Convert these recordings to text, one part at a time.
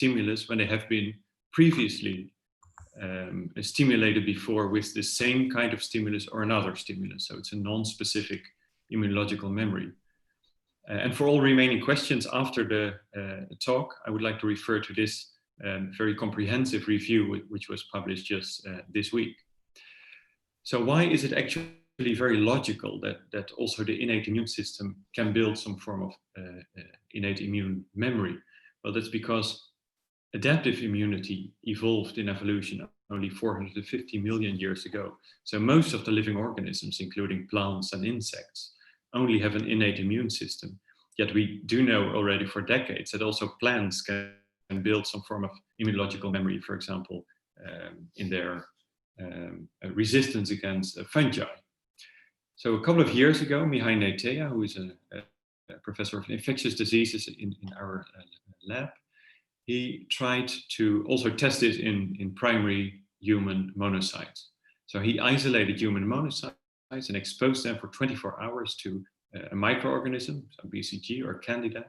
stimulus when they have been previously stimulated before with the same kind of stimulus or another stimulus. So it's a non-specific immunological memory. And for all remaining questions after the talk, I would like to refer to this very comprehensive review which was published just this week. So why is it actually very logical that also the innate immune system can build some form of innate immune memory? Well, that's because adaptive immunity evolved in evolution only 450 million years ago. So most of the living organisms, including plants and insects, only have an innate immune system. Yet we do know already for decades that also plants can build some form of immunological memory, for example, in their resistance against fungi. So a couple of years ago, Mihai Neitea, who is a professor of infectious diseases in our lab, he tried to also test it in primary human monocytes. So he isolated human monocytes and exposed them for 24 hours to a microorganism, so BCG or Candida.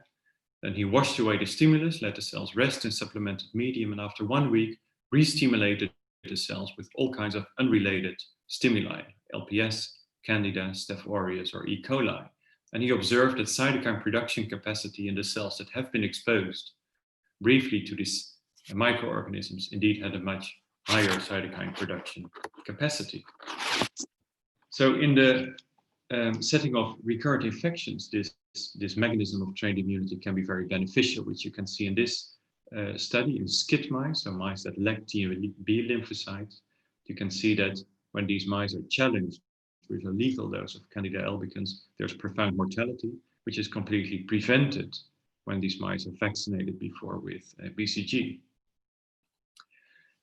Then he washed away the stimulus, let the cells rest in supplemented medium, and after 1 week, re-stimulated the cells with all kinds of unrelated stimuli, LPS, Candida, Staph aureus, or E. coli. And he observed that cytokine production capacity in the cells that have been exposed briefly to these microorganisms indeed had a much higher cytokine production capacity. So in the setting of recurrent infections, this mechanism of trained immunity can be very beneficial, which you can see in this study in SCID mice, so mice that lack TB lymphocytes. You can see that when these mice are challenged with a lethal dose of Candida albicans, there's profound mortality, which is completely prevented when these mice are vaccinated before with BCG.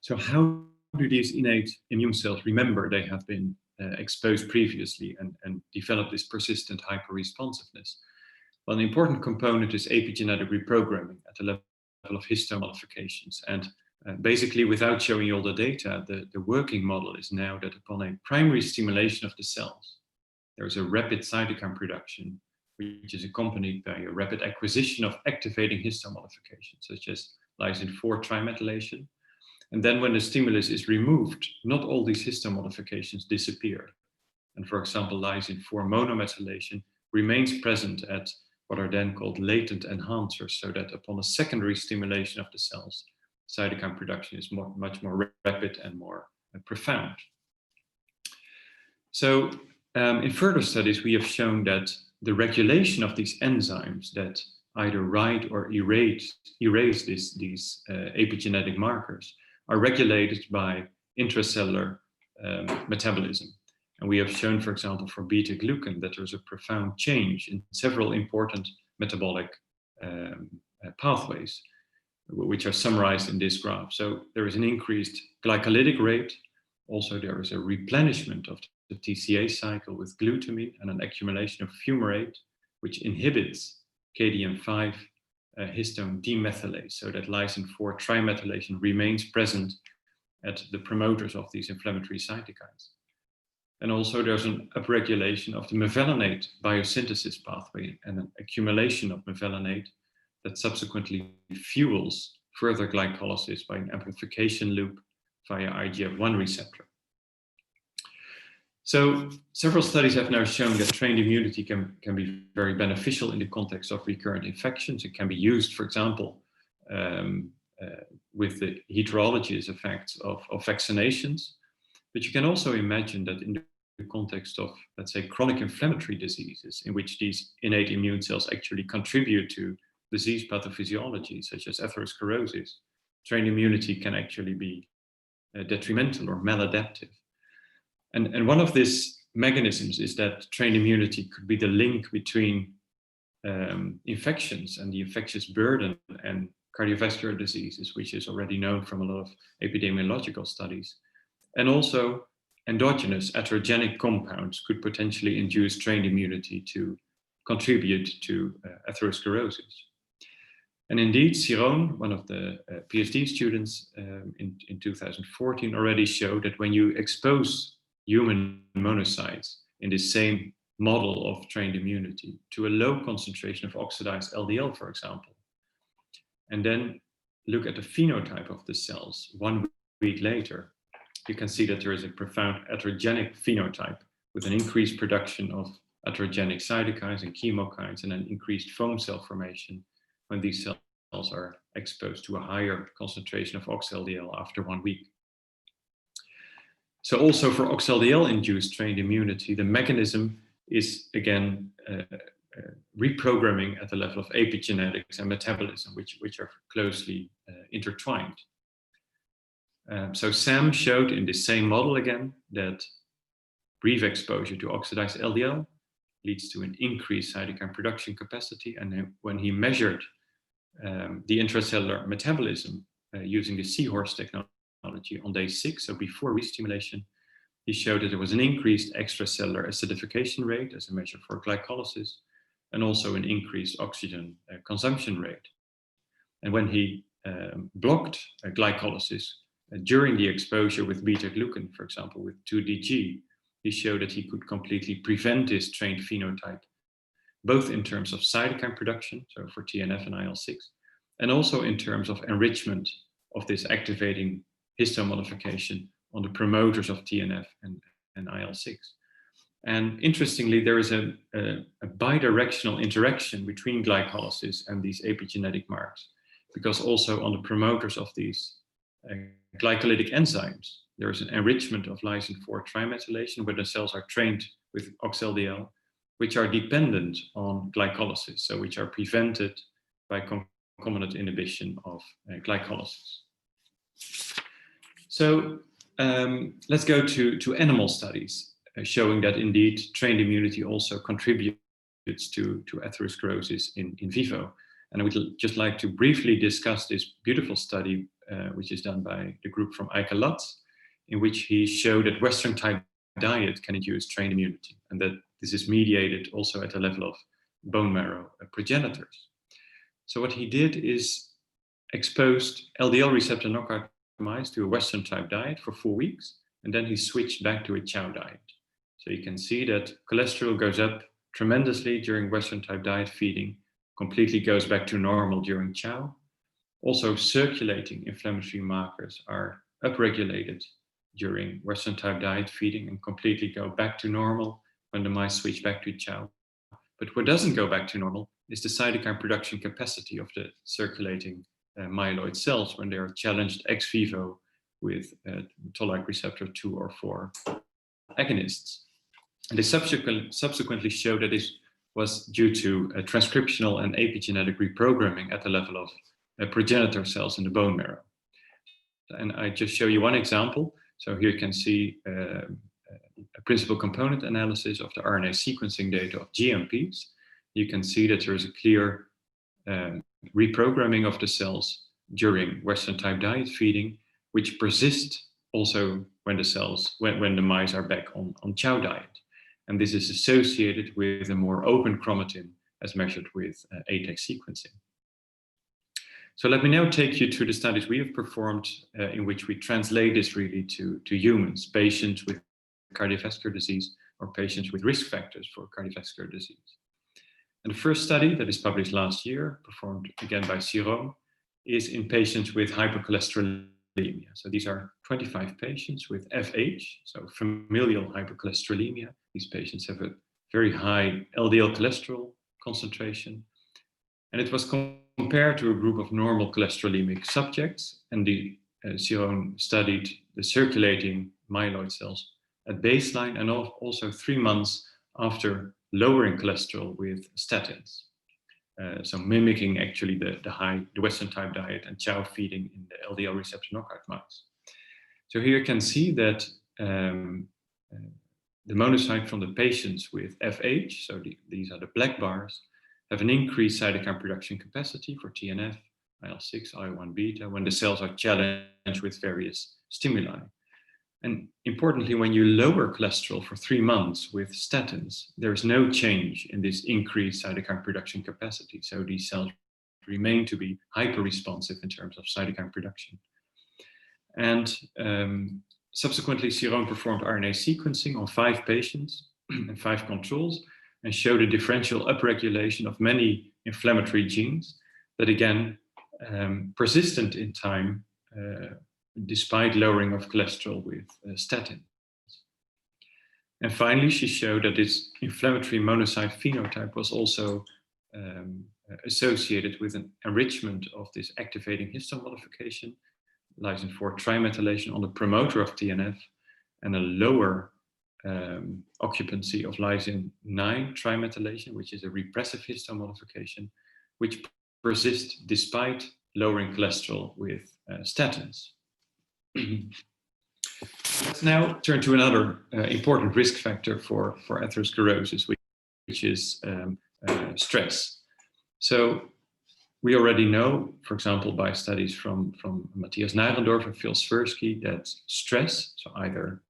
So how do these innate immune cells remember they have been exposed previously and develop this persistent hyperresponsiveness? Well, an important component is epigenetic reprogramming at the level of histone modifications. And basically, without showing you all the data, the working model is now that upon a primary stimulation of the cells, there is a rapid cytokine production, which is accompanied by a rapid acquisition of activating histone modifications, such as lysin 4 trimethylation. And then when the stimulus is removed, not all these histone modifications disappear. And for example, lysin 4 monomethylation remains present at what are then called latent enhancers, so that upon a secondary stimulation of the cells, cytokine production is much more rapid and more profound. So in further studies, we have shown that the regulation of these enzymes that either write or erase these epigenetic markers are regulated by intracellular metabolism. And we have shown, for example, for beta-glucan that there's a profound change in several important metabolic pathways, which are summarized in this graph. So there is an increased glycolytic rate. Also, there is a replenishment of the TCA cycle with glutamine and an accumulation of fumarate, which inhibits KDM5 histone demethylase, so that lysin 4 trimethylation remains present at the promoters of these inflammatory cytokines. And also there's an upregulation of the mevalonate biosynthesis pathway and an accumulation of mevalonate that subsequently fuels further glycolysis by an amplification loop via IGF-1 receptor. So several studies have now shown that trained immunity can be very beneficial in the context of recurrent infections. It can be used, for example, with the heterologous effects of vaccinations. But you can also imagine that in the context of, let's say, chronic inflammatory diseases, in which these innate immune cells actually contribute to disease pathophysiology, such as atherosclerosis, trained immunity can actually be detrimental or maladaptive. And one of these mechanisms is that trained immunity could be the link between infections and the infectious burden and cardiovascular diseases, which is already known from a lot of epidemiological studies. And also endogenous atherogenic compounds could potentially induce trained immunity to contribute to atherosclerosis. And indeed, Siron, one of the PhD students in 2014, already showed that when you expose human monocytes in the same model of trained immunity to a low concentration of oxidized LDL, for example, and then look at the phenotype of the cells 1 week later, you can see that there is a profound atherogenic phenotype with an increased production of atherogenic cytokines and chemokines and an increased foam cell formation when these cells are exposed to a higher concentration of ox-LDL after 1 week. So also for ox-LDL-induced trained immunity, the mechanism is again reprogramming at the level of epigenetics and metabolism, which are closely intertwined. So Sam showed in the same model again that brief exposure to oxidized LDL leads to an increased cytokine production capacity. And then when he measured the intracellular metabolism using the seahorse technology on day 6, so before restimulation, he showed that there was an increased extracellular acidification rate as a measure for glycolysis, and also an increased oxygen consumption rate. And when he blocked glycolysis during the exposure with beta-glucan, for example, with 2-DG, he showed that he could completely prevent this trained phenotype, both in terms of cytokine production, so for TNF and IL-6, and also in terms of enrichment of this activating histone modification on the promoters of TNF and IL-6. And interestingly, there is a bidirectional interaction between glycolysis and these epigenetic marks, because also on the promoters of these glycolytic enzymes, there is an enrichment of lysine 4 trimethylation where the cells are trained with ox-LDL, which are dependent on glycolysis, so which are prevented by concomitant inhibition of glycolysis. So let's go to animal studies showing that indeed trained immunity also contributes to atherosclerosis in vivo. And I would just like to briefly discuss this beautiful study, which is done by the group from Acknowledgments, in which he showed that Western type diet can induce trained immunity, and that this is mediated also at the level of bone marrow progenitors. So what he did is exposed LDL receptor knockout mice to a Western type diet for 4 weeks, and then he switched back to a chow diet. So you can see that cholesterol goes up tremendously during Western type diet feeding, completely goes back to normal during chow. Also circulating inflammatory markers are upregulated during Western type diet feeding and completely go back to normal when the mice switch back to chow. But what doesn't go back to normal is the cytokine production capacity of the circulating myeloid cells when they are challenged ex vivo with toll-like receptor 2 or 4 agonists. And they subsequently showed that this was due to transcriptional and epigenetic reprogramming at the level of progenitor cells in the bone marrow. And I just show you one example. So here you can see a principal component analysis of the RNA sequencing data of GMPs. You can see that there is a clear reprogramming of the cells during Western type diet feeding, which persist also when the mice are back on chow diet. And this is associated with a more open chromatin as measured with ATAC sequencing. So let me now take you to the studies we have performed in which we translate this really to humans, patients with cardiovascular disease or patients with risk factors for cardiovascular disease. And the first study that is published last year, performed again by Siron, is in patients with hypercholesterolemia. So these are 25 patients with FH, so familial hypercholesterolemia. These patients have a very high LDL cholesterol concentration. And it was compared to a group of normal cholesterolemic subjects, and the Siron studied the circulating myeloid cells at baseline and also 3 months after lowering cholesterol with statins. So mimicking actually the Western type diet and chow feeding in the LDL receptor knockout mice. So here you can see that the monocyte from the patients with FH, so these are the black bars, have an increased cytokine production capacity for TNF, IL-6, IL-1 beta when the cells are challenged with various stimuli. And importantly, when you lower cholesterol for 3 months with statins, there is no change in this increased cytokine production capacity. So these cells remain to be hyper-responsive in terms of cytokine production. And subsequently, Siron performed RNA sequencing on 5 patients and 5 controls and showed a differential upregulation of many inflammatory genes that again persistent in time despite lowering of cholesterol with statins. And finally, she showed that this inflammatory monocyte phenotype was also associated with an enrichment of this activating histone modification, lysin 4 trimethylation on the promoter of TNF, and a lower occupancy of lysin 9 trimethylation, which is a repressive histone modification, which persists despite lowering cholesterol with statins. Let's now turn to another important risk factor for atherosclerosis, which is stress. So we already know, for example, by studies from Matthias Narendorf and Phil Swirsky, that stress, so either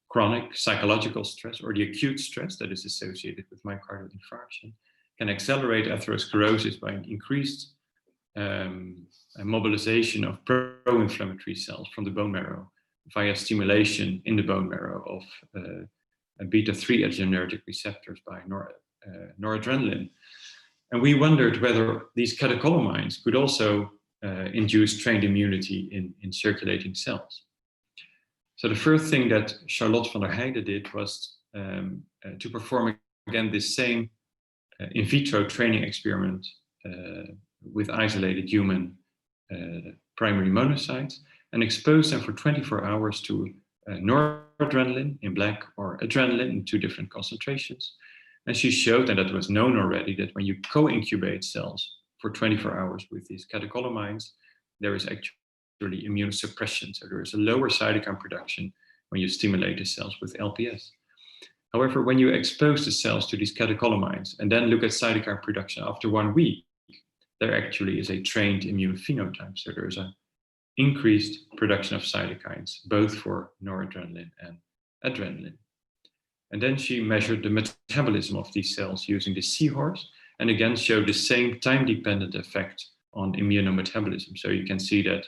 chronic psychological stress or the acute stress that is associated with myocardial infarction, can accelerate atherosclerosis by an increased mobilization of pro-inflammatory cells from the bone marrow via stimulation in the bone marrow of beta-3 adrenergic receptors by noradrenaline. And we wondered whether these catecholamines could also induce trained immunity in circulating cells. So the first thing that Charlotte van der Heijden did was to perform again this same in vitro training experiment with isolated human primary monocytes and expose them for 24 hours to noradrenaline in black or adrenaline in 2 different concentrations. And she showed, and that was known already, that when you co-incubate cells for 24 hours with these catecholamines, there is actually immunosuppression. So there is a lower cytokine production when you stimulate the cells with LPS. However, when you expose the cells to these catecholamines and then look at cytokine production after 1 week, there actually is a trained immune phenotype. So there is an increased production of cytokines, both for noradrenaline and adrenaline. And then she measured the metabolism of these cells using the seahorse, and again showed the same time-dependent effect on immunometabolism. So you can see that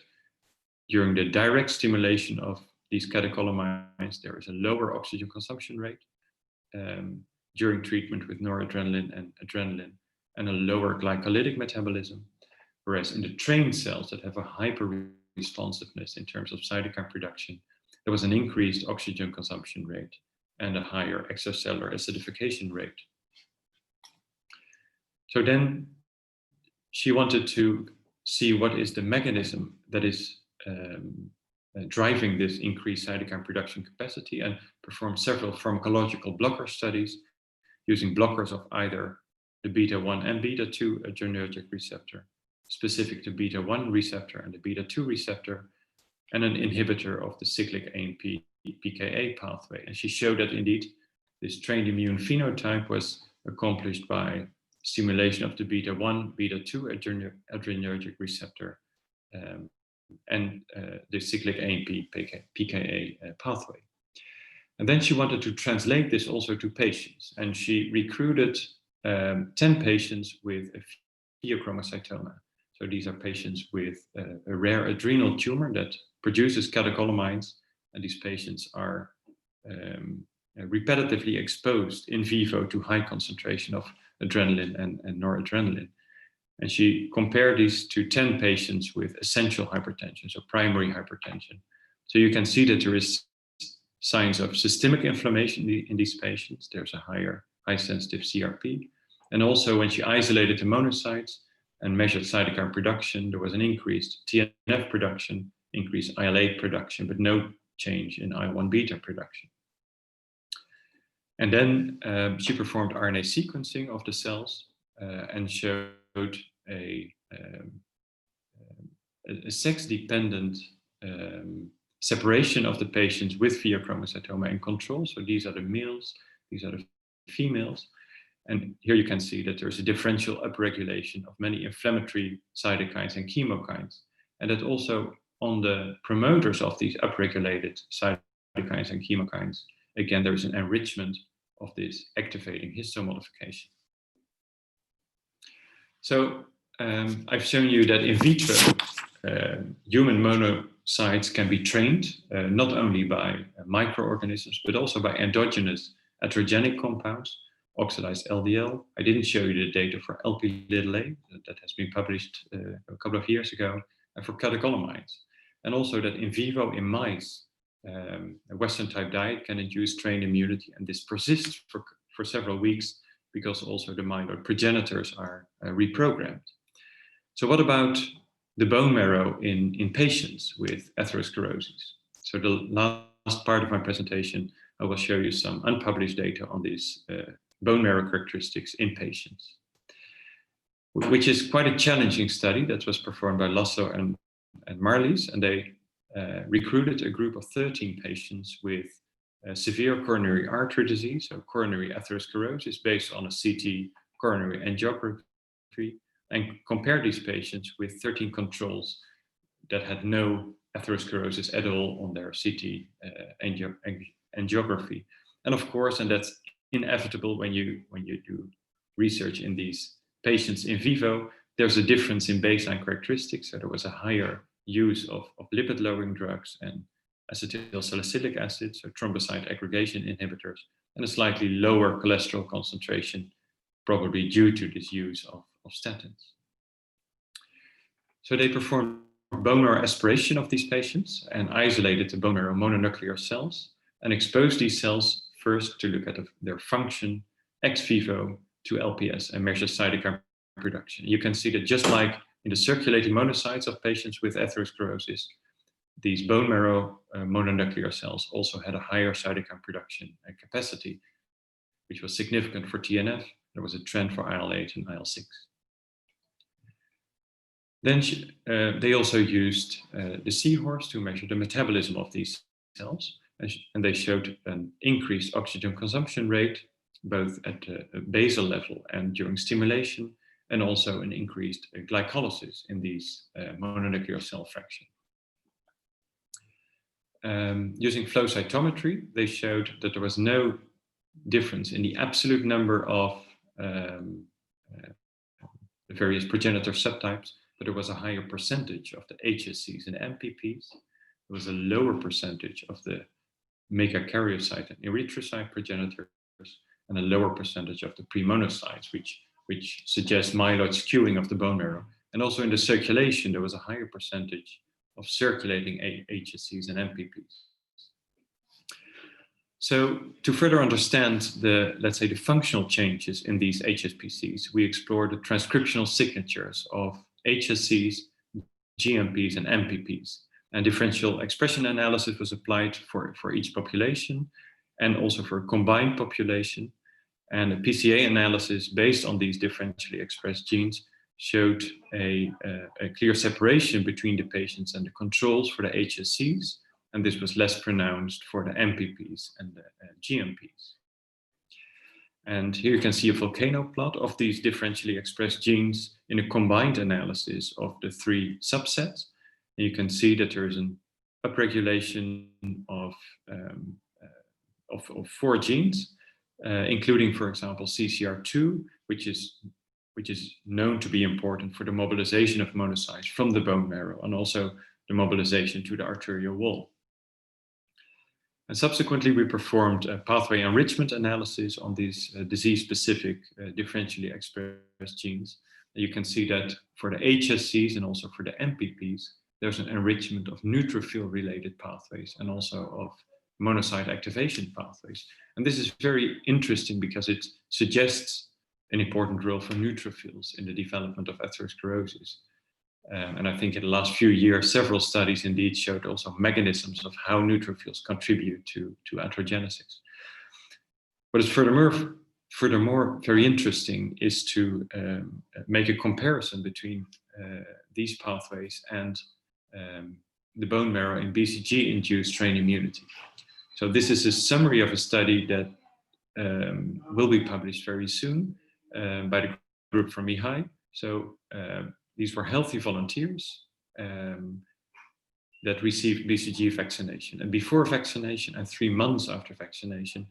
during the direct stimulation of these catecholamines, there is a lower oxygen consumption rate during treatment with noradrenaline and adrenaline, and a lower glycolytic metabolism. Whereas in the trained cells that have a hyper-responsiveness in terms of cytokine production, there was an increased oxygen consumption rate and a higher extracellular acidification rate. So then she wanted to see what is the mechanism that is driving this increased cytokine production capacity, and perform several pharmacological blocker studies using blockers of either the beta-1 and beta-2 adrenergic receptor, specific to beta-1 receptor and the beta-2 receptor, and an inhibitor of the cyclic AMP PKA pathway. And she showed that indeed this trained immune phenotype was accomplished by stimulation of the beta-1, beta-2 adrenergic receptor and the cyclic AMP PKA pathway. And then she wanted to translate this also to patients. And she recruited 10 patients with a pheochromocytoma. So these are patients with a rare adrenal tumor that produces catecholamines, and these patients are repetitively exposed in vivo to high concentration of adrenaline and noradrenaline. And she compared these to 10 patients with essential hypertension, so primary hypertension. So you can see that there is signs of systemic inflammation in these patients. There's a high sensitive CRP. And also when she isolated the monocytes and measured cytokine production, there was an increased TNF production, increased IL-8 production, but no change in IL-1 beta production. And then she performed RNA sequencing of the cells and showed a sex-dependent separation of the patients with pheochromocytoma in control. So these are the males, these are the females. And here you can see that there's a differential upregulation of many inflammatory cytokines and chemokines. And that also on the promoters of these upregulated cytokines and chemokines, again, there's an enrichment of this activating histone modification. So I've shown you that in vitro, human monocytes can be trained not only by microorganisms, but also by endogenous atherogenic compounds. oxidized LDL. I didn't show you the data for Lp(a) that has been published a couple of years ago, and for catecholamines. And also that in vivo in mice, a Western type diet can induce strain immunity, and this persists for several weeks because also the myeloid progenitors are reprogrammed. So what about the bone marrow in patients with atherosclerosis? So the last part of my presentation, I will show you some unpublished data on these bone marrow characteristics in patients, which is quite a challenging study that was performed by Lasso and Marlies, and they recruited a group of 13 patients with severe coronary artery disease, or coronary atherosclerosis, based on a CT coronary angiography, and compared these patients with 13 controls that had no atherosclerosis at all on their CT angiography. And of course, and that's inevitable when you do research in these patients in vivo, there's a difference in baseline characteristics. So there was a higher use of lipid-lowering drugs and acetylsalicylic acid, so thrombocyte aggregation inhibitors, and a slightly lower cholesterol concentration, probably due to this use of statins. So they performed bone marrow aspiration of these patients and isolated the bone marrow mononuclear cells and exposed these cells first to look at their function ex vivo to LPS and measure cytokine production. You can see that just like in the circulating monocytes of patients with atherosclerosis, these bone marrow mononuclear cells also had a higher cytokine production and capacity, which was significant for TNF. There was a trend for IL-8 and IL-6. Then they also used the seahorse to measure the metabolism of these cells, and they showed an increased oxygen consumption rate, both at the basal level and during stimulation, and also an increased glycolysis in these mononuclear cell fraction. Using flow cytometry, they showed that there was no difference in the absolute number of the various progenitor subtypes, but there was a higher percentage of the HSCs and MPPs. There was a lower percentage of the megakaryocyte and erythrocyte progenitors, and a lower percentage of the premonocytes, which suggests myeloid skewing of the bone marrow. And also in the circulation, there was a higher percentage of circulating HSCs and MPPs. So to further understand let's say the functional changes in these HSPCs, we explored the transcriptional signatures of HSCs, GMPs, and MPPs. And differential expression analysis was applied for each population and also for a combined population. And a PCA analysis based on these differentially expressed genes showed a clear separation between the patients and the controls for the HSCs, and this was less pronounced for the MPPs and the GMPs. And here you can see a volcano plot of these differentially expressed genes in a combined analysis of the three subsets. And you can see that there is an upregulation of 4 genes, including, for example, CCR2, which is known to be important for the mobilization of monocytes from the bone marrow and also the mobilization to the arterial wall. And subsequently, we performed a pathway enrichment analysis on these disease-specific differentially expressed genes. And you can see that for the HSCs and also for the MPPs, there's an enrichment of neutrophil-related pathways and also of monocyte activation pathways. And this is very interesting because it suggests an important role for neutrophils in the development of atherosclerosis. And I think in the last few years, several studies indeed showed also mechanisms of how neutrophils contribute to atherogenesis. What is furthermore very interesting is to make a comparison between these pathways and the bone marrow in BCG-induced strain immunity. So this is a summary of a study that will be published very soon by the group from Mihai. So these were healthy volunteers that received BCG vaccination. And before vaccination and 3 months after vaccination,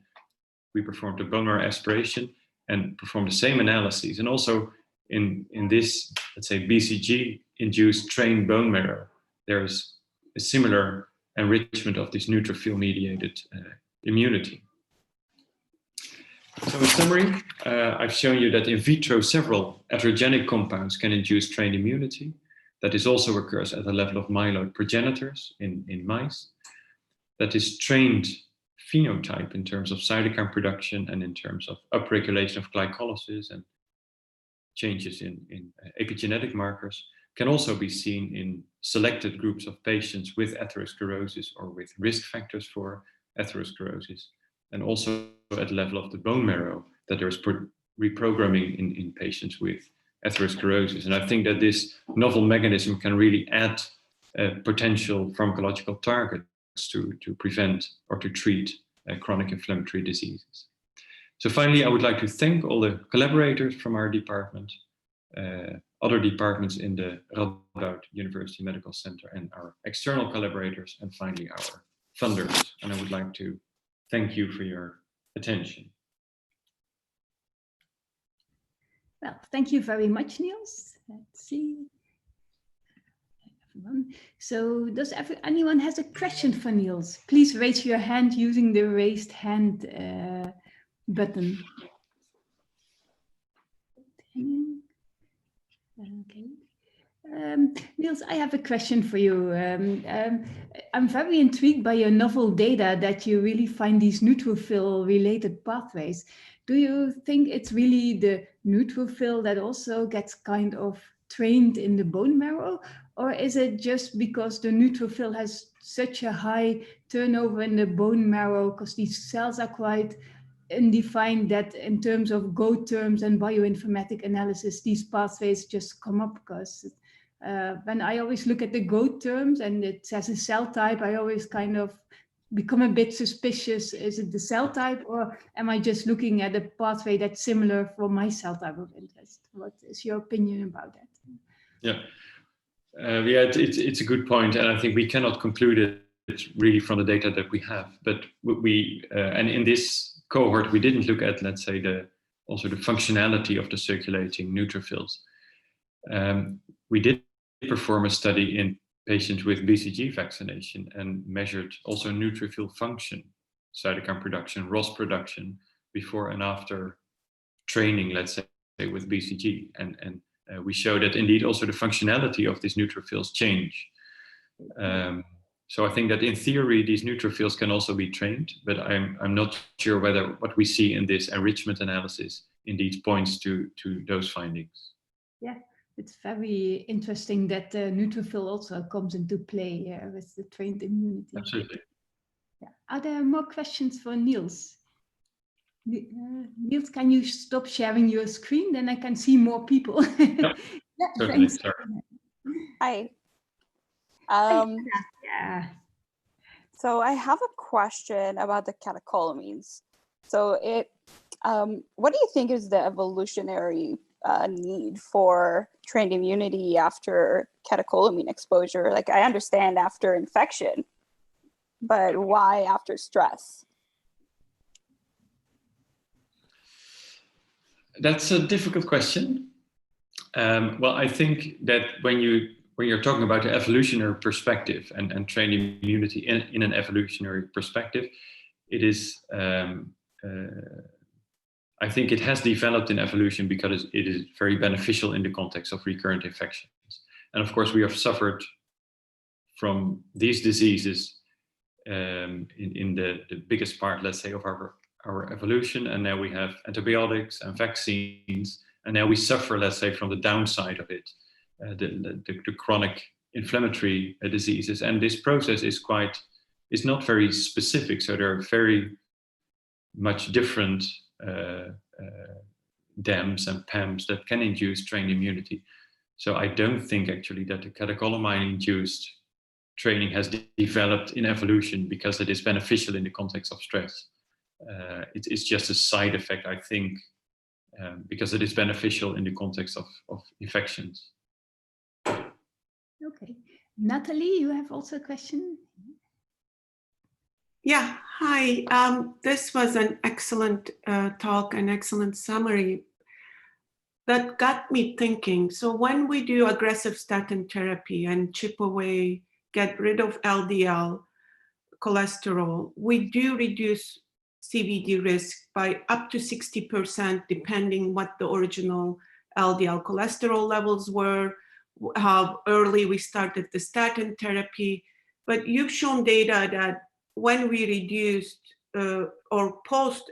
we performed a bone marrow aspiration and performed the same analyses. And also in this, let's say, BCG-induced strain bone marrow, there's a similar enrichment of this neutrophil-mediated immunity. So in summary, I've shown you that in vitro several atherogenic compounds can induce trained immunity. That this also occurs at the level of myeloid progenitors in mice. That is trained phenotype in terms of cytokine production and in terms of upregulation of glycolysis and changes in epigenetic markers can also be seen in selected groups of patients with atherosclerosis or with risk factors for atherosclerosis, and also at the level of the bone marrow, that there is reprogramming in patients with atherosclerosis. And I think that this novel mechanism can really add potential pharmacological targets to prevent or to treat chronic inflammatory diseases. So finally, I would like to thank all the collaborators from our department, other departments in the Radboud University Medical Center, and our external collaborators, and finally our funders. And I would like to thank you for your attention. Well, thank you very much, Niels. Let's see. So does anyone has a question for Niels? Please raise your hand using the raised hand button. Okay. Niels, I have a question for you. I'm very intrigued by your novel data that you really find these neutrophil-related pathways. Do you think it's really the neutrophil that also gets kind of trained in the bone marrow? Or is it just because the neutrophil has such a high turnover in the bone marrow because these cells are quite undefined that in terms of GO terms and bioinformatic analysis, these pathways just come up? Because when I always look at the GO terms and it says a cell type, I always kind of become a bit suspicious. Is it the cell type, or am I just looking at a pathway that's similar for my cell type of interest? What is your opinion about that? Yeah. It's a good point, and I think we cannot conclude it really from the data that we have. But we and in this cohort, we didn't look at, let's say, also the functionality of the circulating neutrophils. We did perform a study in patients with BCG vaccination and measured also neutrophil function, cytokine production, ROS production before and after training, let's say, with BCG, and we show that indeed also the functionality of these neutrophils change. So I think that in theory these neutrophils can also be trained, but I'm not sure whether what we see in this enrichment analysis indeed points to those findings. Yeah, it's very interesting that the neutrophil also comes into play with the trained immunity. Absolutely. Yeah. Are there more questions for Niels? Niels, can you stop sharing your screen? Then I can see more people. Yep. Yeah, Certainly. thanks. Hi. Yeah. So I have a question about the catecholamines. So what do you think is the evolutionary need for trained immunity after catecholamine exposure? Like, I understand after infection, but why after stress? That's a difficult question. Well, I think that when you're talking about the evolutionary perspective and trained immunity in an evolutionary perspective, it is, I think it has developed in evolution because it is very beneficial in the context of recurrent infections. And of course, we have suffered from these diseases in the biggest part, let's say, of our evolution, and now we have antibiotics and vaccines, and now we suffer, let's say, from the downside of it, the chronic inflammatory diseases. And this process is not very specific, so there are very much different DAMs and PAMs that can induce trained immunity. So I don't think actually that the catecholamine-induced training has developed in evolution because it is beneficial in the context of stress. It's just a side effect, I think, because it is beneficial in the context of infections. Okay. Natalie, you have also a question? Yeah, hi. This was an excellent talk, an excellent summary that got me thinking. So when we do aggressive statin therapy and chip away, get rid of LDL cholesterol, we do reduce CVD risk by up to 60%, depending what the original LDL cholesterol levels were, how early we started the statin therapy. But you've shown data that when we reduced or post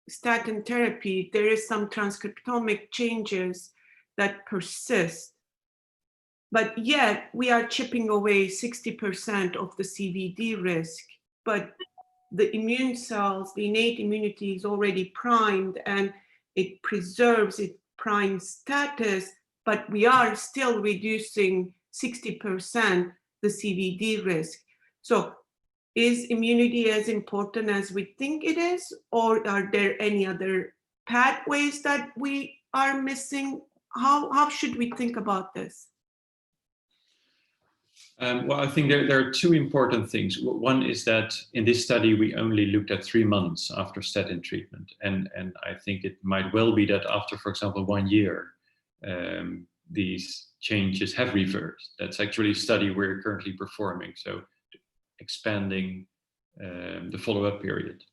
statin therapy, there is some transcriptomic changes that persist. But yet we are chipping away 60% of the CVD risk, but the immune cells, the innate immunity is already primed and it preserves its prime status, but we are still reducing 60% the CVD risk. So is immunity as important as we think it is, or are there any other pathways that we are missing? How should we think about this? Well, I think there are two important things. One is that in this study, we only looked at 3 months after statin treatment. And I think it might well be that after, for example, 1 year, these changes have reversed. That's actually a study we're currently performing. So expanding the follow-up period.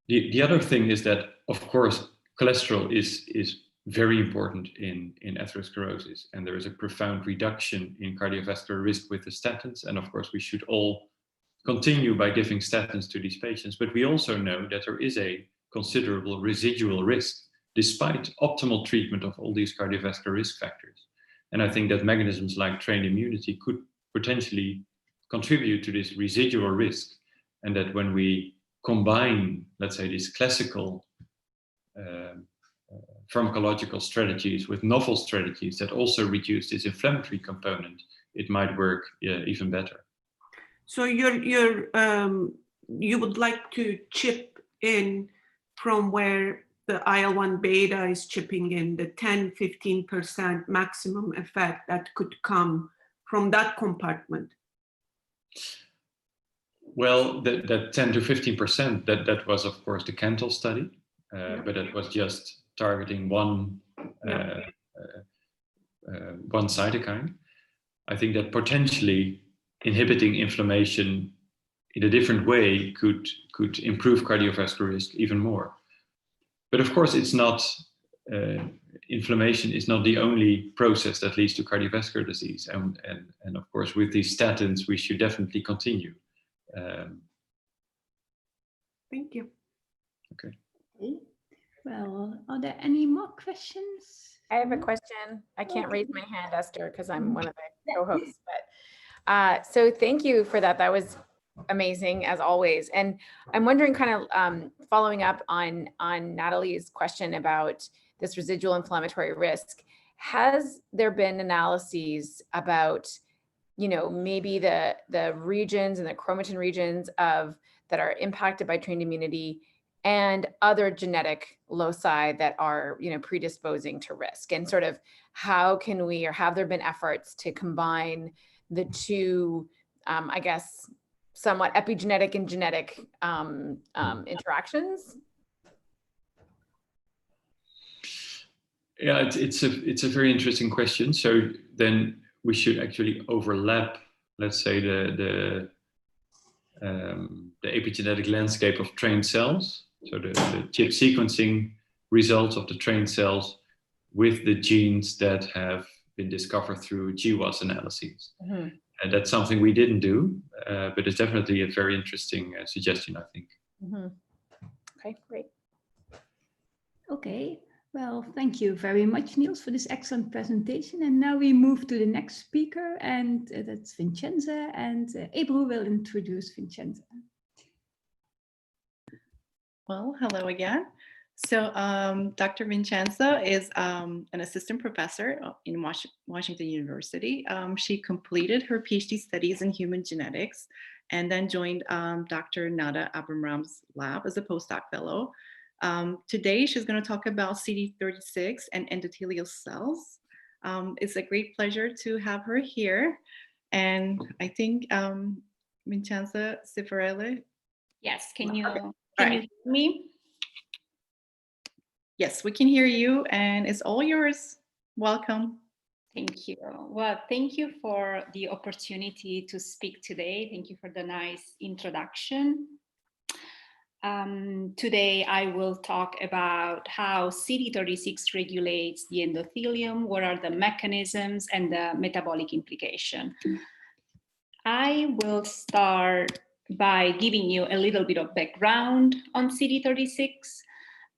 The other thing is that, of course, cholesterol is very important in atherosclerosis, and there is a profound reduction in cardiovascular risk with the statins. And of course, we should all continue by giving statins to these patients. But we also know that there is a considerable residual risk despite optimal treatment of all these cardiovascular risk factors. And I think that mechanisms like trained immunity could potentially contribute to this residual risk, and that when we combine, let's say, these classical pharmacological strategies with novel strategies that also reduce this inflammatory component, it might work even better. So you would like to chip in from where the IL-1 beta is chipping in, the 10-15% maximum effect that could come from that compartment? Well, that 10 to 15%, that was, of course, the CANTOS study, but it was just targeting one cytokine. I think that potentially inhibiting inflammation in a different way could improve cardiovascular risk even more. But of course, it's not, inflammation is not the only process that leads to cardiovascular disease. And of course, with these statins, we should definitely continue. Thank you. Okay. Well, are there any more questions? I have a question. I can't raise my hand, Esther, because I'm one of the co-hosts. But so thank you for that. That was amazing as always. And I'm wondering, kind of following up on Natalie's question about this residual inflammatory risk, has there been analyses about, you know, maybe the regions and the chromatin regions that are impacted by trained immunity and other genetic loci that are, you know, predisposing to risk, and sort of how can we, or have there been efforts to combine the two, I guess, somewhat epigenetic and genetic interactions? Yeah, it's a very interesting question. So then we should actually overlap, let's say, the epigenetic landscape of trained cells, so the chip sequencing results of the trained cells with the genes that have been discovered through GWAS analyses. Mm-hmm. And that's something we didn't do, but it's definitely a very interesting suggestion, I think. Mm-hmm. Okay, great. Okay. Well, thank you very much, Niels, for this excellent presentation. And now we move to the next speaker, and that's Vincenza, and Ebru will introduce Vincenza. Well, hello again. So Dr. Vincenza is an assistant professor in Washington University. She completed her PhD studies in human genetics and then joined Dr. Nada Abramram's lab as a postdoc fellow. Today, she's going to talk about CD36 and endothelial cells. It's a great pleasure to have her here. And I think Vincenza Cifarelli. Yes, can you hear me? Yes, we can hear you, and it's all yours. Welcome. Thank you. Well, thank you for the opportunity to speak today. Thank you for the nice introduction. Today I will talk about how CD36 regulates the endothelium, what are the mechanisms and the metabolic implication. I will start by giving you a little bit of background on CD36.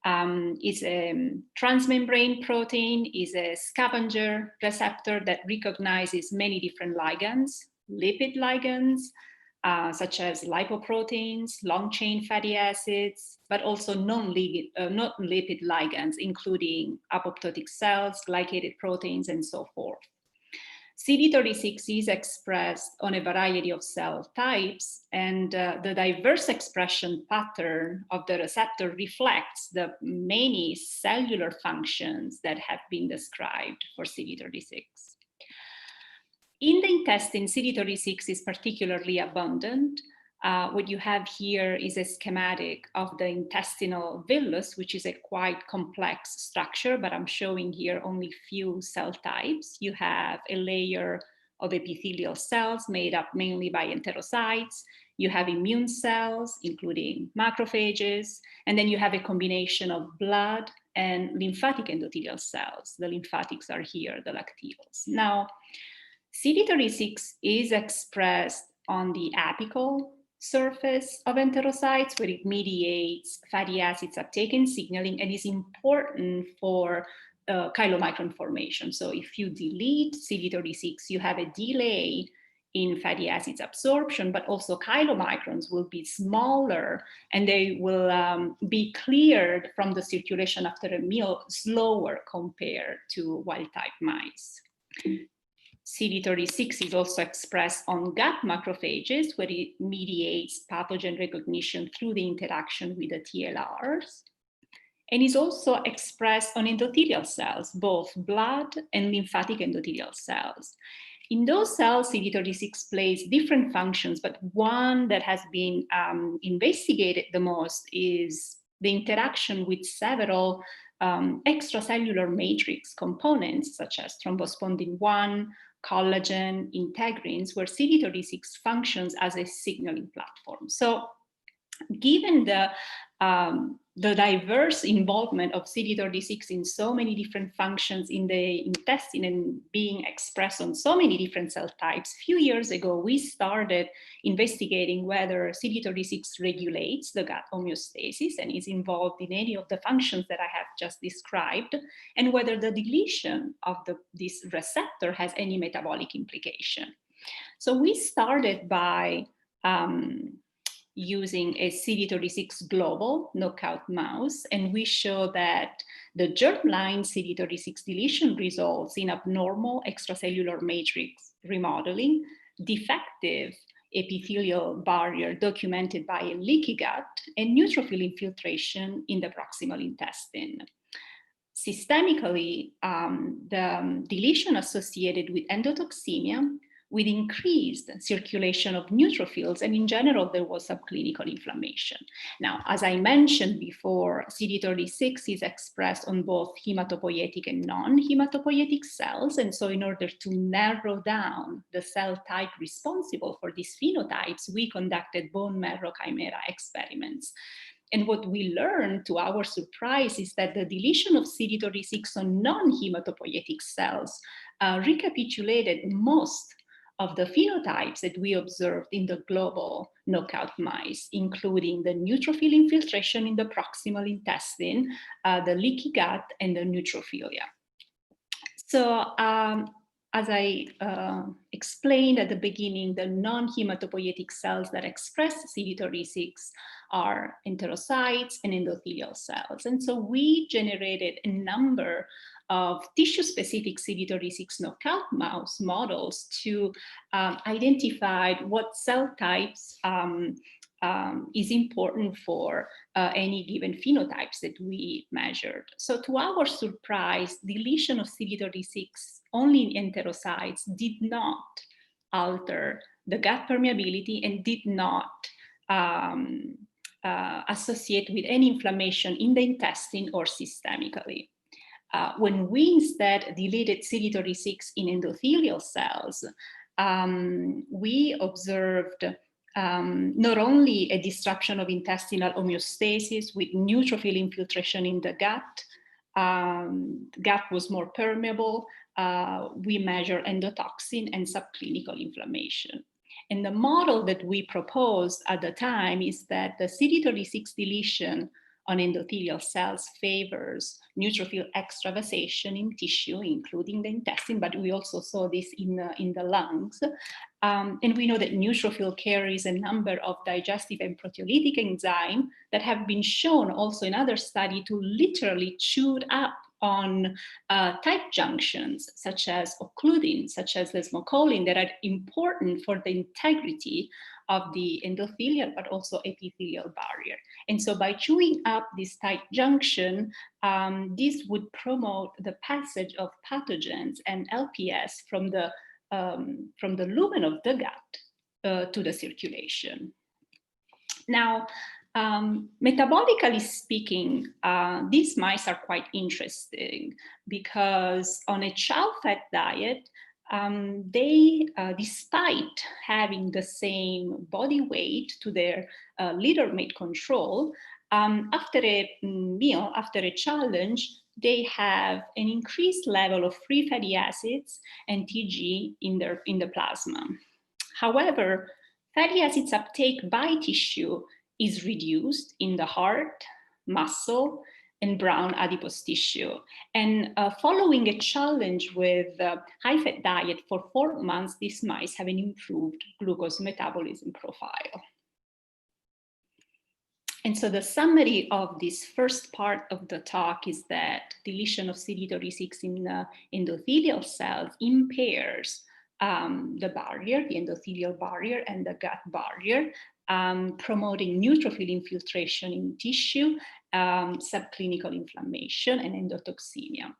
It's a transmembrane protein, is a scavenger receptor that recognizes many different ligands, lipid ligands, such as lipoproteins, long-chain fatty acids, but also non-lipid ligands, including apoptotic cells, glycated proteins, and so forth. CD36 is expressed on a variety of cell types, and the diverse expression pattern of the receptor reflects the many cellular functions that have been described for CD36. In the intestine, CD36 is particularly abundant. What you have here is a schematic of the intestinal villus, which is a quite complex structure, but I'm showing here only few cell types. You have a layer of epithelial cells made up mainly by enterocytes. You have immune cells, including macrophages, and then you have a combination of blood and lymphatic endothelial cells. The lymphatics are here, the lacteals. Now, CD36 is expressed on the apical surface of enterocytes, where it mediates fatty acids uptake and signaling, and is important for chylomicron formation. So if you delete CD36, you have a delay in fatty acids absorption, but also chylomicrons will be smaller and they will be cleared from the circulation after a meal slower compared to wild type mice. CD36 is also expressed on gut macrophages, where it mediates pathogen recognition through the interaction with the TLRs, and is also expressed on endothelial cells, both blood and lymphatic endothelial cells. In those cells, CD36 plays different functions, but one that has been investigated the most is the interaction with several extracellular matrix components, such as thrombospondin 1, collagen, integrins, where CD36 functions as a signaling platform. So given the diverse involvement of CD36 in so many different functions in the intestine and being expressed on so many different cell types, a few years ago, we started investigating whether CD36 regulates the gut homeostasis and is involved in any of the functions that I have just described, and whether the deletion of this receptor has any metabolic implication. So we started by using a CD36 global knockout mouse, and we show that the germline CD36 deletion results in abnormal extracellular matrix remodeling, defective epithelial barrier documented by a leaky gut, and neutrophil infiltration in the proximal intestine. Systemically, the deletion associated with endotoxemia, with increased circulation of neutrophils, and in general, there was subclinical inflammation. Now, as I mentioned before, CD36 is expressed on both hematopoietic and non-hematopoietic cells, and so in order to narrow down the cell type responsible for these phenotypes, we conducted bone marrow chimera experiments. And what we learned, to our surprise, is that the deletion of CD36 on non-hematopoietic cells recapitulated most of the phenotypes that we observed in the global knockout mice, including the neutrophil infiltration in the proximal intestine, the leaky gut, and the neutrophilia. So as I explained at the beginning, the non-hematopoietic cells that express CD36 are enterocytes and endothelial cells. And so we generated a number of tissue-specific CD36 knockout mouse models to identify what cell types is important for any given phenotypes that we measured. So to our surprise, deletion of CD36 only in enterocytes did not alter the gut permeability and did not associate with any inflammation in the intestine or systemically. When we instead deleted CD36 in endothelial cells, we observed not only a disruption of intestinal homeostasis with neutrophil infiltration in the gut, gut was more permeable. We measure endotoxin and subclinical inflammation. And the model that we proposed at the time is that the CD36 deletion on endothelial cells favors neutrophil extravasation in tissue, including the intestine, but we also saw this in the lungs. And we know that neutrophil carries a number of digestive and proteolytic enzymes that have been shown also in other studies to literally chew up on tight junctions, such as occludin, such as desmocholine, that are important for the integrity of the endothelial, but also epithelial barrier. And so by chewing up this tight junction, this would promote the passage of pathogens and LPS from the lumen of the gut to the circulation. Now, metabolically speaking, these mice are quite interesting because on a chow-fed diet, they, despite having the same body weight to their leader-mate control, after a meal, after a challenge, they have an increased level of free fatty acids and TG in the plasma. However, fatty acids uptake by tissue is reduced in the heart, muscle, and brown adipose tissue. And following a challenge with high-fat diet for 4 months, these mice have an improved glucose metabolism profile. And so the summary of this first part of the talk is that deletion of CD36 in endothelial cells impairs the barrier, the endothelial barrier and the gut barrier, promoting neutrophil infiltration in tissue, subclinical inflammation, and endotoxemia.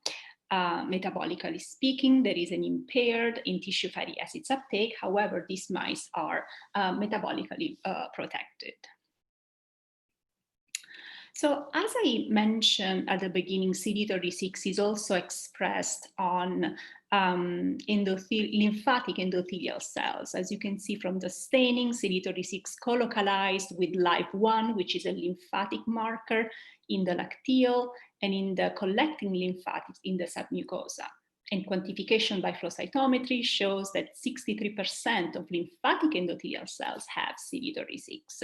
Metabolically speaking, there is an impaired in tissue fatty acids uptake. However, these mice are metabolically protected. So as I mentioned at the beginning, CD36 is also expressed on lymphatic endothelial cells. As you can see from the staining, CD36 colocalized with LIVE1, which is a lymphatic marker in the lacteal, and in the collecting lymphatics in the submucosa. And quantification by flow cytometry shows that 63% of lymphatic endothelial cells have CD36.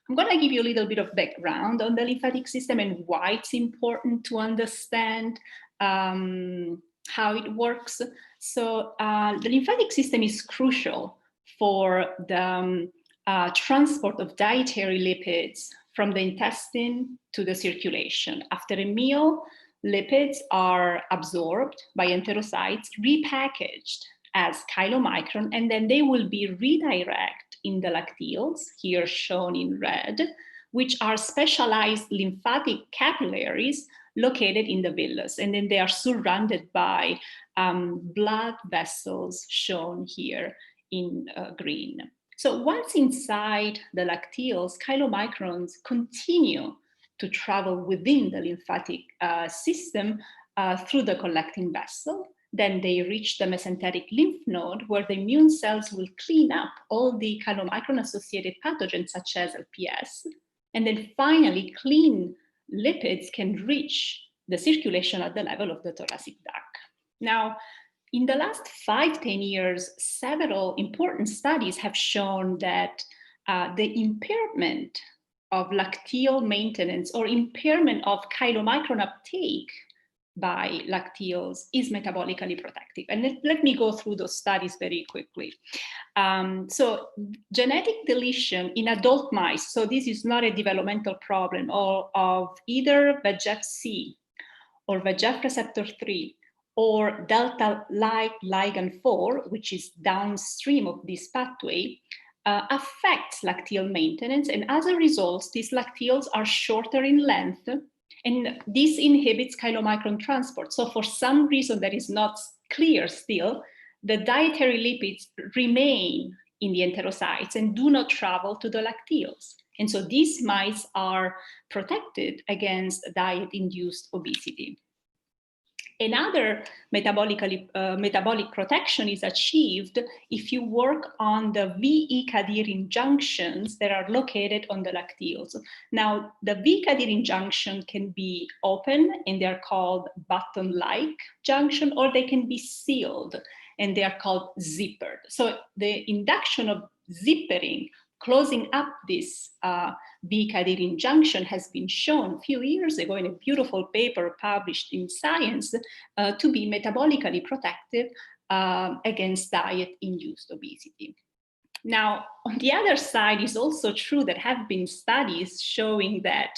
I'm going to give you a little bit of background on the lymphatic system and why it's important to understand how it works. So the lymphatic system is crucial for the transport of dietary lipids from the intestine to the circulation. After a meal, lipids are absorbed by enterocytes, repackaged as chylomicron, and then they will be redirected in the lacteals, here shown in red, which are specialized lymphatic capillaries located in the villus. And then they are surrounded by blood vessels shown here in green. So once inside the lacteals, chylomicrons continue to travel within the lymphatic system through the collecting vessel. Then they reach the mesenteric lymph node, where the immune cells will clean up all the chylomicron-associated pathogens, such as LPS. And then finally, clean lipids can reach the circulation at the level of the thoracic duct. Now, in the last 5-10 years, several important studies have shown that the impairment of lacteal maintenance or impairment of chylomicron uptake by lacteals is metabolically protective. And let me go through those studies very quickly. So genetic deletion in adult mice, so this is not a developmental problem, of either VEGF-C or VEGF receptor 3 or delta-like ligand 4, which is downstream of this pathway, affects lacteal maintenance. And as a result, these lacteals are shorter in length, and this inhibits chylomicron transport. So for some reason that is not clear still, the dietary lipids remain in the enterocytes and do not travel to the lacteals. And so these mice are protected against diet-induced obesity. Another metabolic protection is achieved if you work on the VE-cadherin junctions that are located on the lacteals. Now, the VE-cadherin junction can be open and they're called button-like junction, or they can be sealed and they are called zippered. So the induction of zippering, closing up this VE-cadherin junction, has been shown a few years ago in a beautiful paper published in Science to be metabolically protective against diet-induced obesity. Now, on the other side, it's also true that have been studies showing that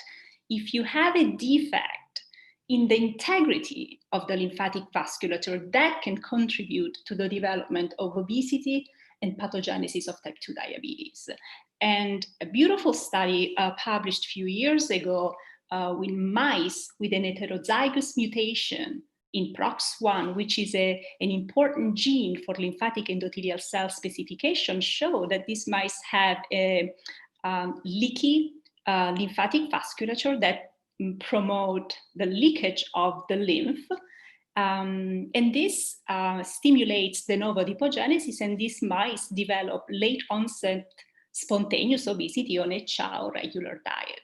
if you have a defect in the integrity of the lymphatic vasculature, that can contribute to the development of obesity and pathogenesis of type 2 diabetes. And a beautiful study published a few years ago with mice with an heterozygous mutation in PROX1, which is an important gene for lymphatic endothelial cell specification, showed that these mice have a leaky lymphatic vasculature that promote the leakage of the lymph. And this stimulates de novo adipogenesis, and these mice develop late onset spontaneous obesity on a chow regular diet.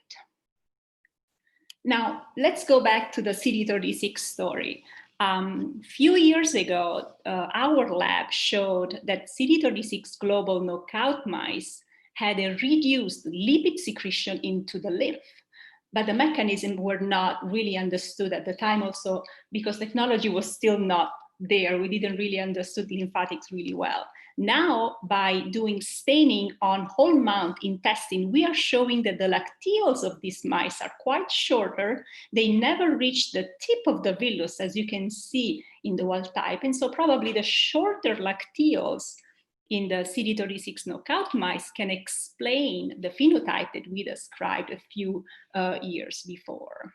Now, let's go back to the CD36 story. Few years ago, our lab showed that CD36 global knockout mice had a reduced lipid secretion into the lymph. But the mechanism were not really understood at the time, also because technology was still not there. We didn't really understood lymphatics really well. Now, by doing staining on whole mount intestine, we are showing that the lacteals of these mice are quite shorter. They never reach the tip of the villus, as you can see in the wild type. And so probably the shorter lacteals in the CD36 knockout mice can explain the phenotype that we described a few years before.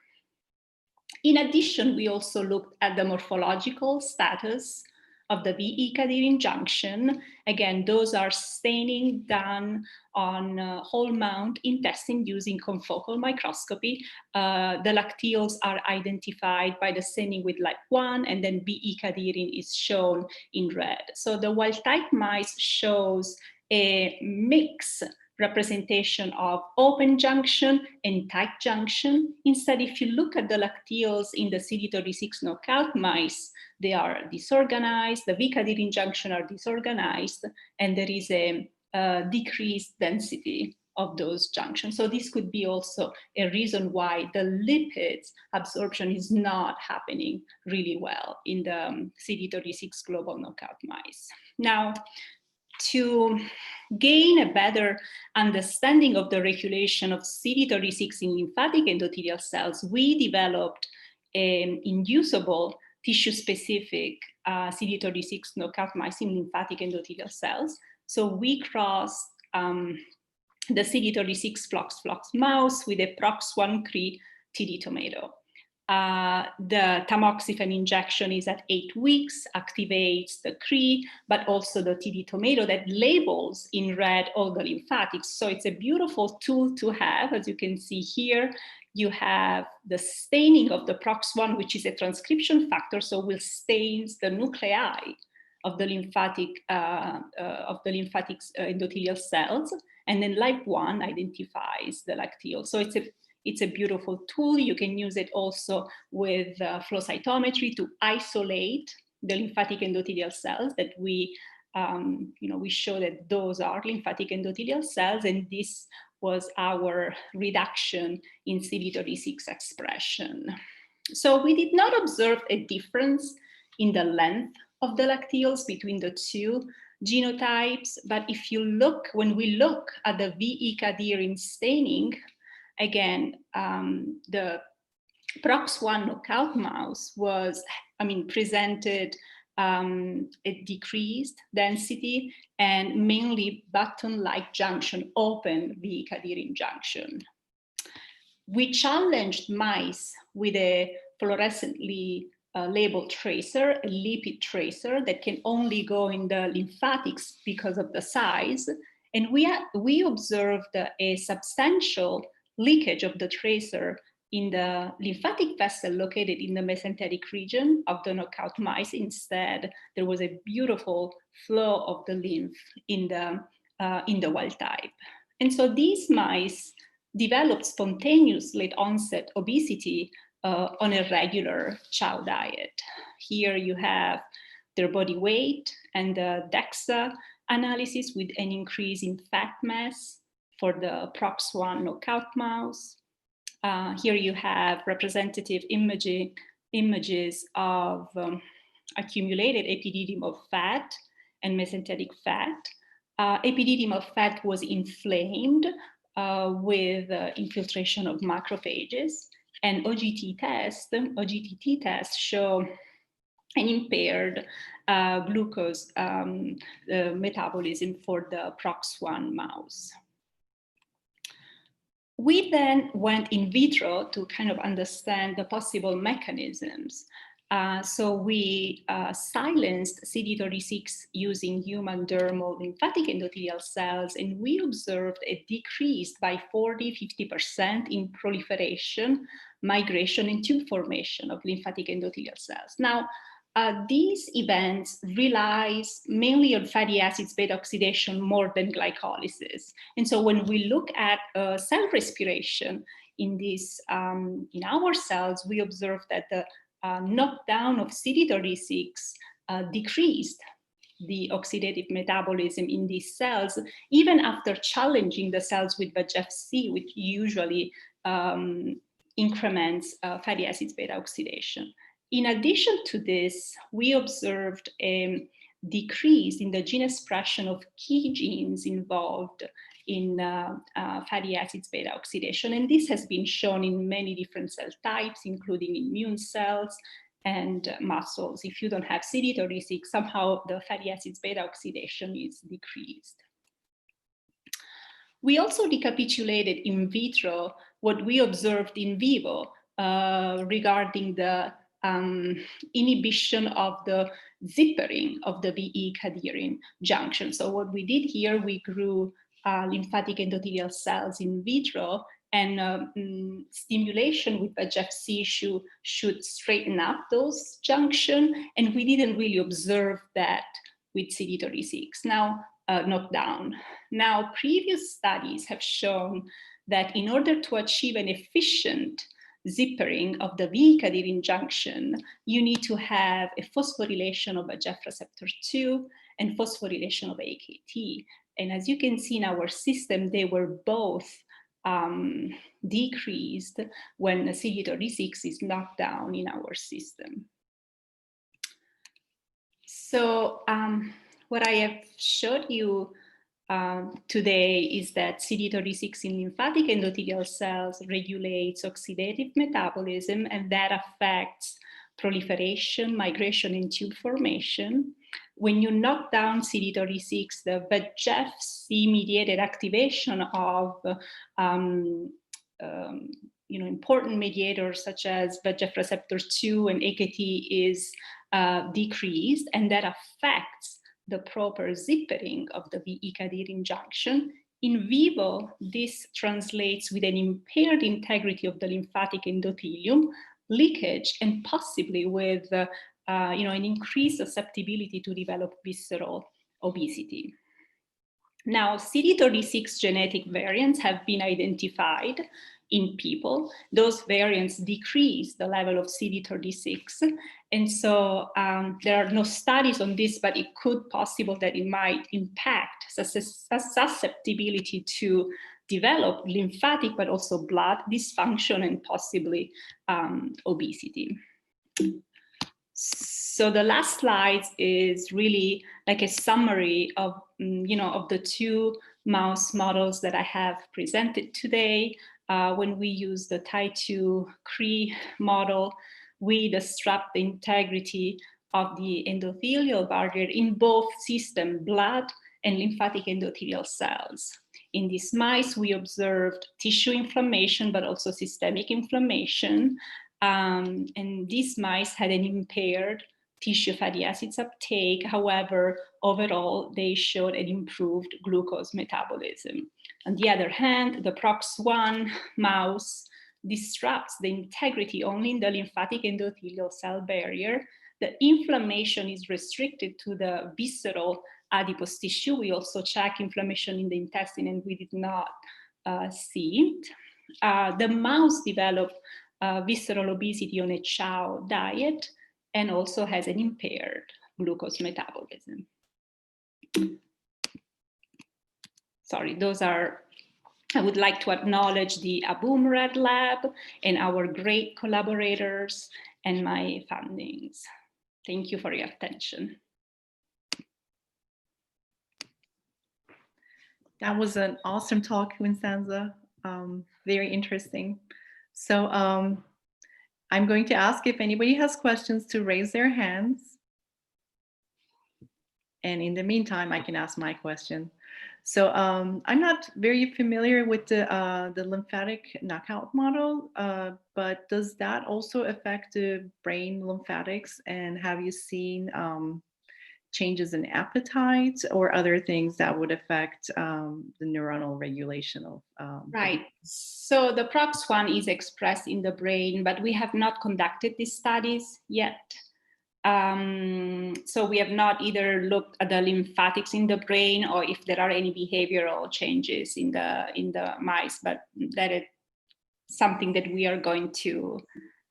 In addition, we also looked at the morphological status of the VE-cadherin junction. Again, those are staining done on whole mount intestine using confocal microscopy. The lacteals are identified by the staining with LIPE1, and then VE-cadherin is shown in red. So the wild type mice shows a mix representation of open junction and tight junction. Instead, if you look at the lacteals in the CD36 knockout mice, they are disorganized, the VE-cadherin junction are disorganized, and there is a decreased density of those junctions. So this could be also a reason why the lipids absorption is not happening really well in the CD36 global knockout mice. Now, to gain a better understanding of the regulation of CD36 in lymphatic endothelial cells, we developed an inducible tissue-specific CD36 knockout mice in lymphatic endothelial cells. So we crossed the CD36 flox mouse with a PROX1 Cre TD tomato. The tamoxifen injection is at 8 weeks, activates the Cre, but also the TD tomato that labels in red all the lymphatics. So it's a beautiful tool to have. As you can see here, you have the staining of the PROX1, which is a transcription factor, so will stains the nuclei of the lymphatic endothelial cells, and then LIPE1 identifies the lacteal. So it's a beautiful tool. You can use it also with flow cytometry to isolate the lymphatic endothelial cells that we show that those are lymphatic endothelial cells, and this was our reduction in CD36 expression. So we did not observe a difference in the length of the lacteals between the two genotypes, but if you look, when we look at the VE-cadherin staining, again, the PROX1 knockout mouse presented a decreased density and mainly button-like junction, open VE-cadherin junction. We challenged mice with a fluorescently labeled tracer, a lipid tracer that can only go in the lymphatics because of the size. And we observed a substantial leakage of the tracer in the lymphatic vessel located in the mesenteric region of the knockout mice. Instead, there was a beautiful flow of the lymph in the wild type. And so these mice developed spontaneous late onset obesity on a regular chow diet. Here you have their body weight and the DEXA analysis with an increase in fat mass for the PROX1 knockout mouse. Here you have representative images of accumulated epididyme of fat and mesenteric fat. Epididyme of fat was inflamed with infiltration of macrophages, and OGTT tests show an impaired glucose metabolism for the PROX1 mouse. We then went in vitro to kind of understand the possible mechanisms. So we silenced CD36 using human dermal lymphatic endothelial cells, and we observed a decrease by 40–50% in proliferation, migration, and tube formation of lymphatic endothelial cells. Now, these events relies mainly on fatty acids beta oxidation more than glycolysis. And so when we look at cell respiration in this, in our cells, we observe that the knockdown of CD36 decreased the oxidative metabolism in these cells, even after challenging the cells with VEGF-C, which usually increments fatty acids beta oxidation. In addition to this, we observed a decrease in the gene expression of key genes involved in fatty acids beta oxidation. And this has been shown in many different cell types, including immune cells and muscles. If you don't have CD36, somehow the fatty acids beta oxidation is decreased. We also recapitulated in vitro what we observed in vivo regarding the inhibition of the zippering of the VE-cadherin junction. So what we did here, we grew lymphatic endothelial cells in vitro, and stimulation with VEGF-C should straighten up those junctions, and we didn't really observe that with CD36 knockdown. Now, previous studies have shown that in order to achieve an efficient zippering of the VE-cadherin junction, you need to have a phosphorylation of VEGF receptor 2 and phosphorylation of AKT. And as you can see in our system, they were both decreased when CD36 is knocked down in our system. So what I have showed you today is that CD36 in lymphatic endothelial cells regulates oxidative metabolism, and that affects proliferation, migration, and tube formation. When you knock down CD36, the VEGF-C mediated activation of important mediators such as VEGF receptor 2 and AKT is decreased, and that affects the proper zippering of the VE-cadherin junction. In vivo, this translates with an impaired integrity of the lymphatic endothelium, leakage, and possibly with an increased susceptibility to develop visceral obesity. Now, CD36 genetic variants have been identified in people. Those variants decrease the level of CD36. And so there are no studies on this, but it could possible that it might impact susceptibility to develop lymphatic, but also blood dysfunction and possibly obesity. So the last slide is really like a summary of, of the two mouse models that I have presented today. When we use the Ty2 Cree model, we disrupt the integrity of the endothelial barrier in both system, blood and lymphatic endothelial cells. In these mice, we observed tissue inflammation, but also systemic inflammation. And these mice had an impaired tissue fatty acids uptake. However, overall, they showed an improved glucose metabolism. On the other hand, the PROX1 mouse disrupts the integrity only in the lymphatic endothelial cell barrier. The inflammation is restricted to the visceral adipose tissue. We also check inflammation in the intestine, and we did not see it. The mouse developed visceral obesity on a chow diet and also has an impaired glucose metabolism. Sorry, those are, I would like to acknowledge the Aboomrad Lab and our great collaborators and my findings. Thank you for your attention. That was an awesome talk, Vincenza. Very interesting. So I'm going to ask if anybody has questions to raise their hands. And in the meantime, I can ask my question. So I'm not very familiar with the lymphatic knockout model, but does that also affect the brain lymphatics? And have you seen changes in appetite or other things that would affect the neuronal regulation of? Right. So the PROX1 is expressed in the brain, but we have not conducted these studies yet. So we have not either looked at the lymphatics in the brain or if there are any behavioral changes in the mice, but that is something that we are going to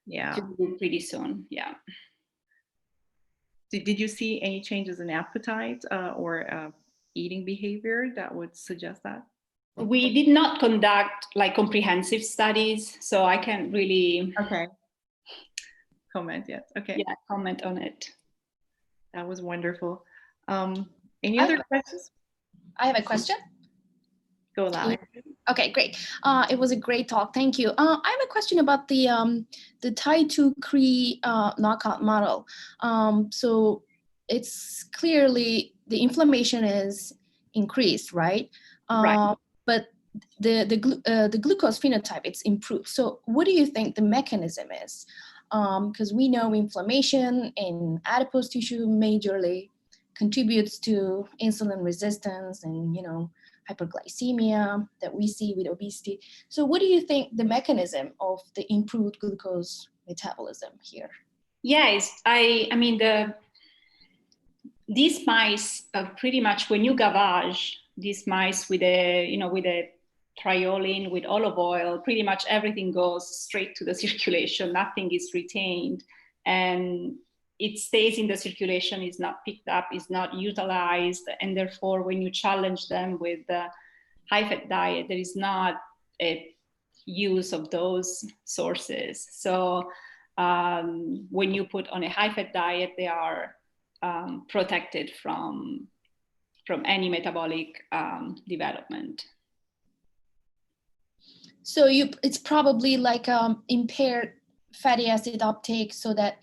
do pretty soon. Yeah. Did you see any changes in appetite or eating behavior that would suggest that? We did not conduct like comprehensive studies, so I can't really comment yet. Okay. Yeah, comment on it. That was wonderful. Any other questions? I have a question. Go loud. Okay, great. It was a great talk. Thank you. I have a question about the Ty2-Cre knockout model. So it's clearly the inflammation is increased, right? Right. But the glucose phenotype, it's improved. So what do you think the mechanism is? Because we know inflammation in adipose tissue majorly contributes to insulin resistance and, hyperglycemia that we see with obesity. So what do you think the mechanism of the improved glucose metabolism here? Yes, I mean, these mice pretty much, when you gavage these mice with a triolin, with olive oil, pretty much everything goes straight to the circulation. Nothing is retained, and it stays in the circulation, is not picked up, is not utilized, and therefore when you challenge them with the high-fat diet, there is not a use of those sources. So when you put on a high-fat diet, they are protected from any metabolic development. So it's probably like impaired fatty acid uptake, so that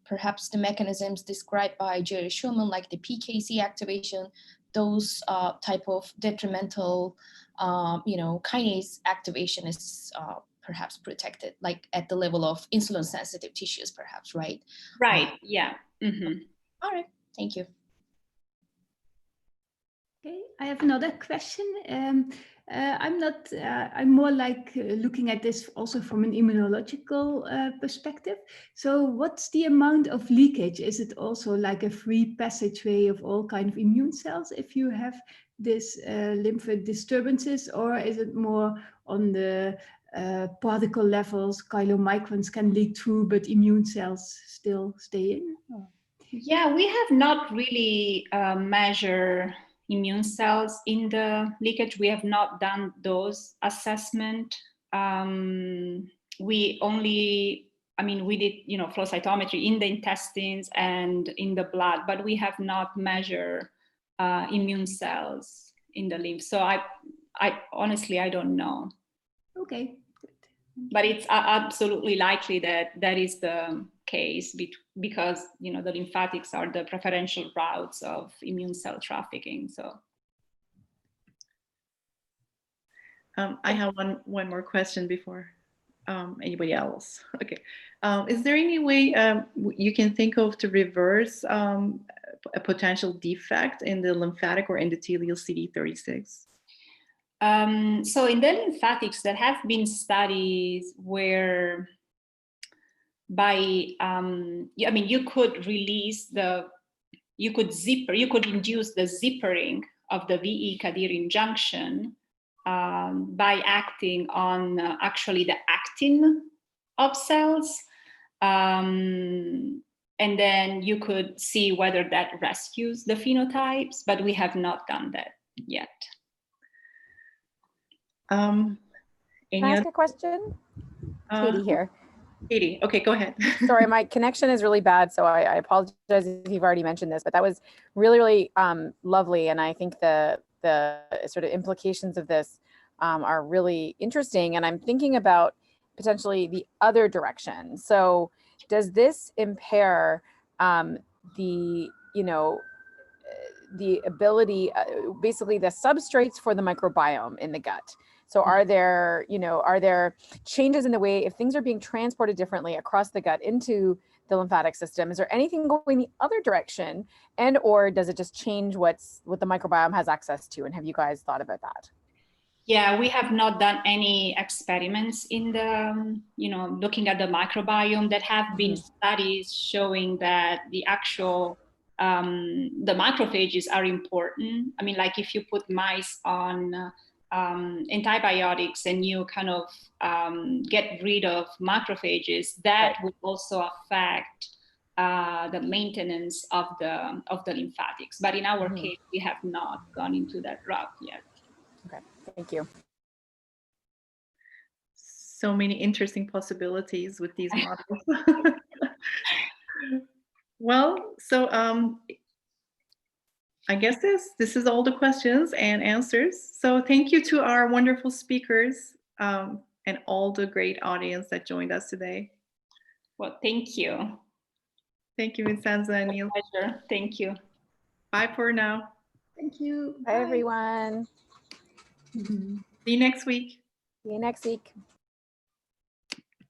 perhaps the mechanisms described by Jerry Schulman, like the PKC activation, those type of detrimental, kinase activation is perhaps protected, like at the level of insulin-sensitive tissues, perhaps, right? Right. Yeah. Mm-hmm. All right. Thank you. Okay, I have another question. I'm more like looking at this also from an immunological perspective. So what's the amount of leakage? Is it also like a free passageway of all kind of immune cells if you have this lymph disturbances, or is it more on the particle levels, chylomicrons can leak through, but immune cells still stay in? Or? Yeah, we have not really measured immune cells in the leakage. We have not done those assessment. We only, we did, flow cytometry in the intestines and in the blood, but we have not measured immune cells in the lymph. So I honestly, I don't know. Okay. But it's absolutely likely that that is the case because the lymphatics are the preferential routes of immune cell trafficking. So I have one more question before anybody else. Okay, is there any way you can think of to reverse a potential defect in the lymphatic or endothelial CD36? So in the lymphatics, there have been studies where by, I mean, you could release you could induce the zippering of the VE-cadherin junction by acting on actually the actin of cells. And then you could see whether that rescues the phenotypes, but we have not done that yet. Can I ask a question? Katie here. Katie, okay, go ahead. Sorry, my connection is really bad, so I apologize if you've already mentioned this, but that was really, really lovely. And I think the sort of implications of this are really interesting. And I'm thinking about potentially the other direction. So does this impair the ability, basically the substrates for the microbiome in the gut? So are there changes in the way, if things are being transported differently across the gut into the lymphatic system, is there anything going the other direction, and or does it just change what the microbiome has access to? And have you guys thought about that? Yeah, we have not done any experiments in the, looking at the microbiome. That have been studies showing that the actual, the macrophages are important. I mean, like if you put mice on antibiotics and you kind of get rid of macrophages, that would also affect the maintenance of the lymphatics. But in our case, we have not gone into that route yet. Okay, thank you. So many interesting possibilities with these models. Well, so I guess this is all the questions and answers. So thank you to our wonderful speakers and all the great audience that joined us today. Well, thank you. Thank you, Vincenza and Neil. Pleasure. Thank you. Bye for now. Thank you. Bye, everyone. See you next week. See you next week.